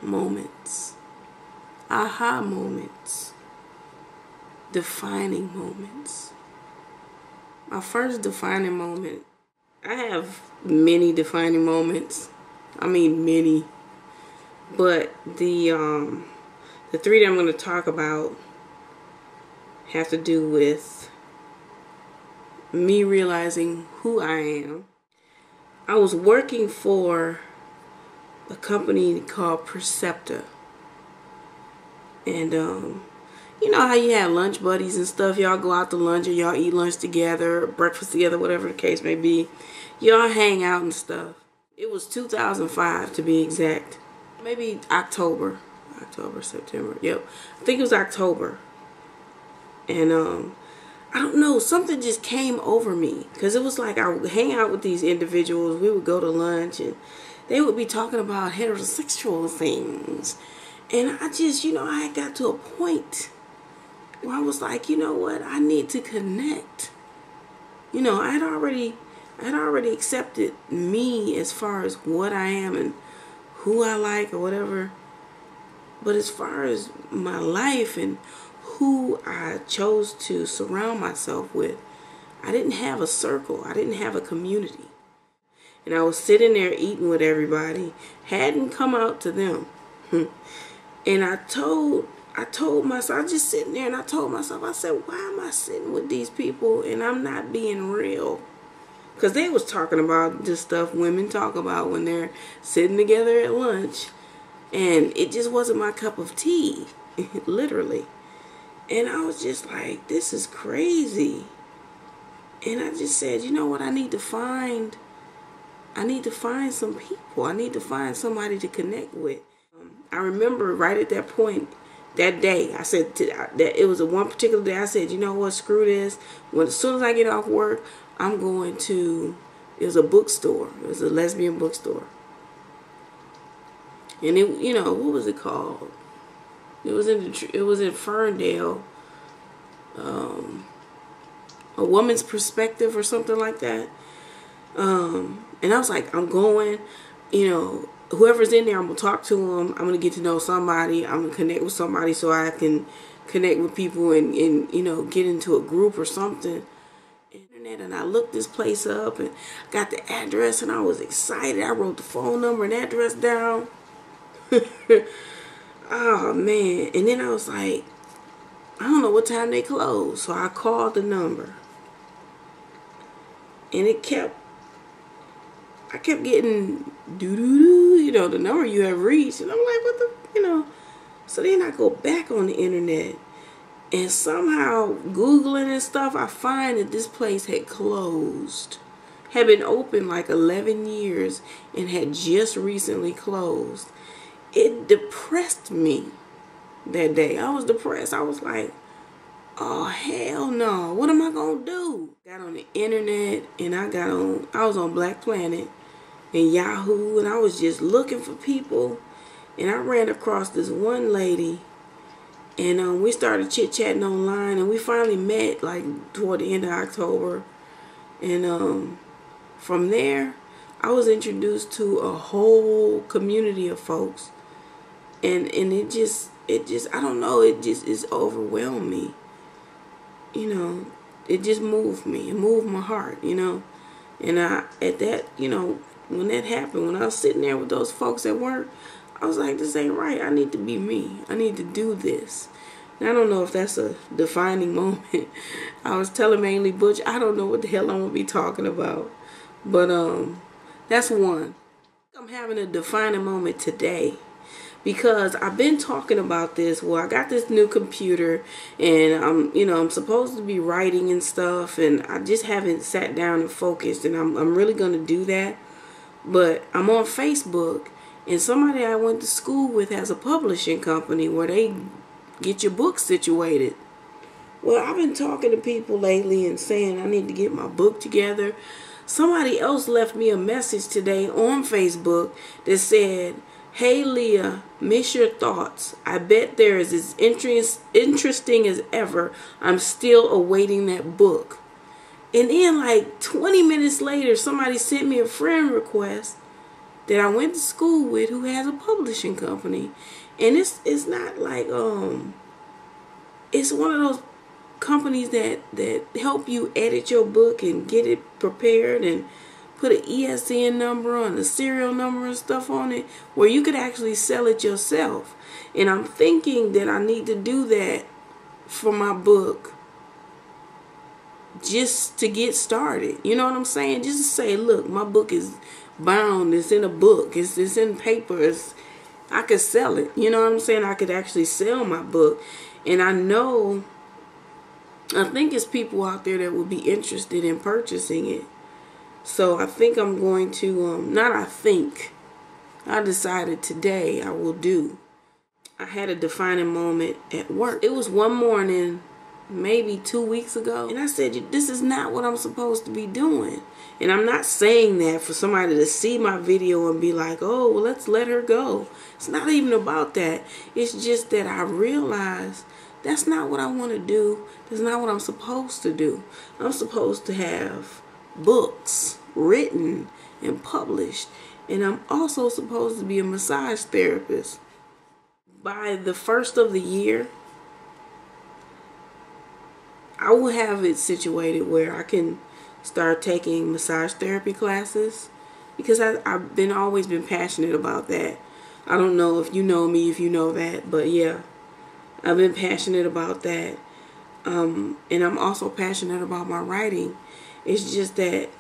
moments, aha moments, defining moments. My first defining moment, I have many defining moments. I mean many. But the three that I'm going to talk about have to do with me realizing who I am. I was working for a company called Percepta. And you know how you have lunch buddies and stuff. Y'all go out to lunch or y'all eat lunch together, breakfast together, whatever the case may be. Y'all hang out and stuff. It was 2005 to be exact. Maybe October, September. Yep, I think it was October. And I don't know, something just came over me, because it was like I would hang out with these individuals. We would go to lunch and they would be talking about heterosexual things. And I just, I got to a point where I was like, you know what, I need to connect. I had already accepted me as far as what I am and who I like or whatever. But as far as my life and who I chose to surround myself with, I didn't have a circle. I didn't have a community. And I was sitting there eating with everybody. Hadn't come out to them. And I told myself, I was just sitting there and I told myself, I said, why am I sitting with these people and I'm not being real? Because they was talking about just stuff women talk about when they're sitting together at lunch. And it just wasn't my cup of tea, literally. And I was just like, this is crazy. And I just said, you know what, I need to find some people. I need to find somebody to connect with. I remember right at that point, that day, I said that it was a one particular day. I said, you know what, screw this. As soon as I get off work, I'm going to. It was a bookstore. It was a lesbian bookstore, and it, what was it called? It was in Ferndale. A Woman's Perspective or something like that. And I was like, I'm going. Whoever's in there, I'm going to talk to them. I'm going to get to know somebody. I'm going to connect with somebody so I can connect with people and get into a group or something. And I looked this place up and got the address and I was excited. I wrote the phone number and address down. Oh, man. And then I was like, I don't know what time they close. So I called the number. And I kept getting doo-doo-doo, the number you have reached. And I'm like, what the. So then I go back on the internet. And somehow, Googling and stuff, I find that this place had closed. Had been open like 11 years and had just recently closed. It depressed me that day. I was depressed. I was like, oh, hell no. What am I going to do? Got on the internet and I was on Black Planet and Yahoo, and I was just looking for people. And I ran across this one lady. And we started chit-chatting online, and we finally met like toward the end of October. And from there, I was introduced to a whole community of folks. And it just I don't know, it just is overwhelmed me. It just moved me. It moved my heart, And at that, when that happened, when I was sitting there with those folks at work, I was like, this ain't right. I need to be me. I need to do this. And I don't know if that's a defining moment. I was telling Mainely Butch, I don't know what the hell I'm going to be talking about. But that's one. I'm having a defining moment today. Because I've been talking about this. Well, I got this new computer. And I'm supposed to be writing and stuff. And I just haven't sat down and focused. And I'm really going to do that. But I'm on Facebook. And somebody I went to school with has a publishing company where they get your book situated. Well, I've been talking to people lately and saying I need to get my book together. Somebody else left me a message today on Facebook that said, hey Leah, miss your thoughts. I bet they're as interesting as ever. I'm still awaiting that book. And then like 20 minutes later, somebody sent me a friend request. that I went to school with who has a publishing company. And it's not like it's one of those companies that help you edit your book and get it prepared and put an ESN number on a serial number and stuff on it, where you could actually sell it yourself. And I'm thinking that I need to do that for my book, just to get started. You know what I'm saying? Just to say, look, my book is bound, it's in a book, it's in paper, I could sell it. You know what I'm saying? I could actually sell my book. And I think it's people out there that would be interested in purchasing it. So I think I'm going to, I decided today I will do. I had a defining moment at work. It was one morning, maybe 2 weeks ago, and I said, this is not what I'm supposed to be doing. And I'm not saying that for somebody to see my video and be like, oh, well, let's let her go. It's not even about that. It's just that I realized that's not what I want to do. That's not what I'm supposed to do. I'm supposed to have books written and published, and I'm also supposed to be a massage therapist. By the first of the year, I will have it situated where I can start taking massage therapy classes, because I've always been passionate about that. I don't know if you know me, if you know that, but yeah, I've been passionate about that. And I'm also passionate about my writing. It's just that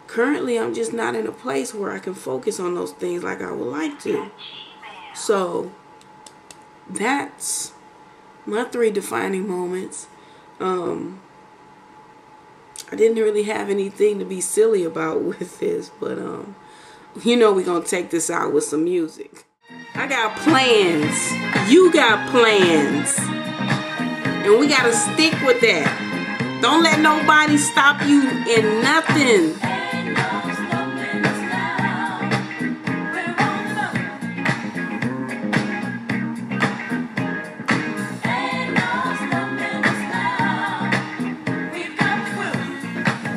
currently I'm just not in a place where I can focus on those things like I would like to. So that's my 3 defining moments. I didn't really have anything to be silly about with this, but you know we're gonna take this out with some music. I got plans. You got plans. And we gotta stick with that. Don't let nobody stop you in nothing.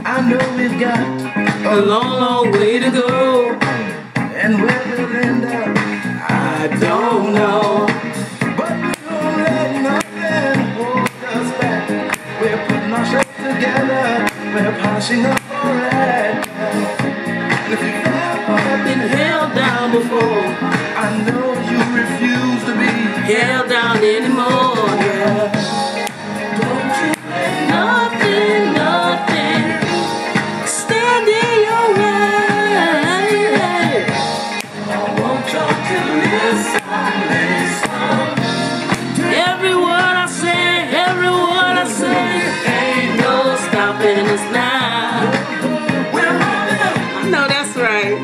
I know we've got A long, long way to go. and where we'll end up, I don't know. but we don't let nothing hold us back. We're putting our show together, we're polishing up alright. And if you've ever Been held down before, I know you refuse to be held down anymore, yeah. Don't you let Nothing, nothing stand in your way. I want y'all to listen. Every word I say, ain't no stopping us now. We're running up. I know that's right.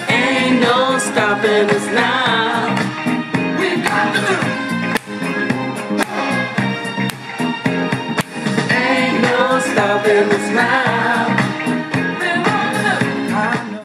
Ain't no stopping us now. We got to do. Ain't no stopping us now.